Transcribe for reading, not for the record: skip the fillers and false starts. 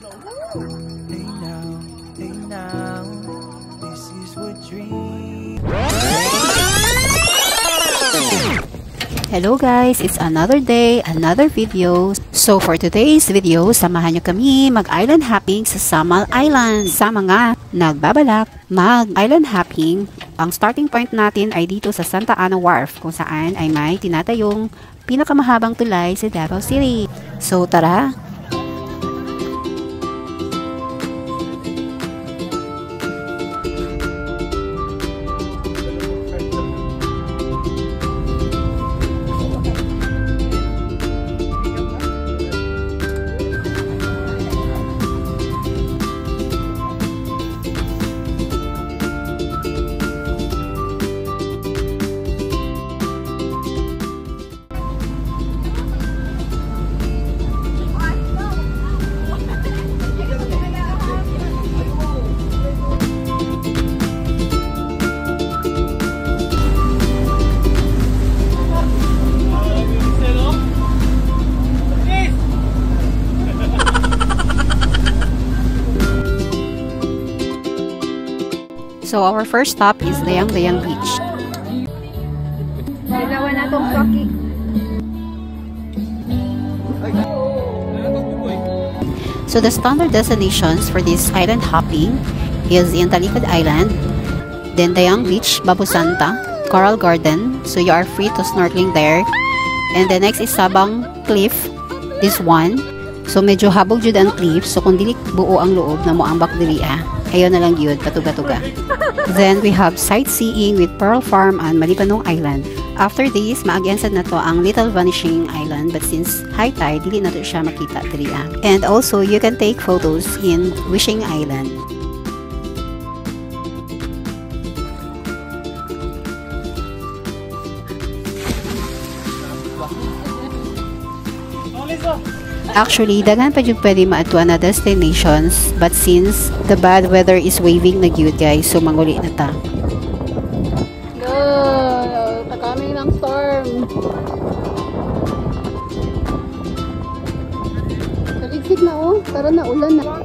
Hey now, this is what dream. Hello guys, it's another day, another video. So for today's video, samahan nyo kami mag-island hopping sa Samal Island. Sa mga nagbabalak mag-island hopping, ang starting point natin ay dito sa Santa Ana Wharf, kung saan ay may tinatayong pinakamahabang tulay sa Davao City. So tara! So our first stop is Dayang-Dayang Beach. Gagawa na itong rocky. So the standard destinations for this island hopping is in Talikod Island, then Dayang Beach, Babu Santa, Coral Garden. So you are free to snorkeling there. And the next is Sabang Cliff, this one. So medyo habog jud ang cliff. So kung dili buo ang loob na moambak diri ayaw na lang yun, patuga-tuga. Then we have sightseeing with Pearl Farm and Malibanong Island. After this, maagyansad na to ang Little Vanishing Island, but since high tide, dili na to siya makita diri. And also, you can take photos in Wishing Island. Actually, daghan pa yung pwede maatuan na destinations, but since the bad weather is waving na gyud guys, so manguli na ta. Go! Takaming ng storm. Kaligsik na oh, tara na, ulan na.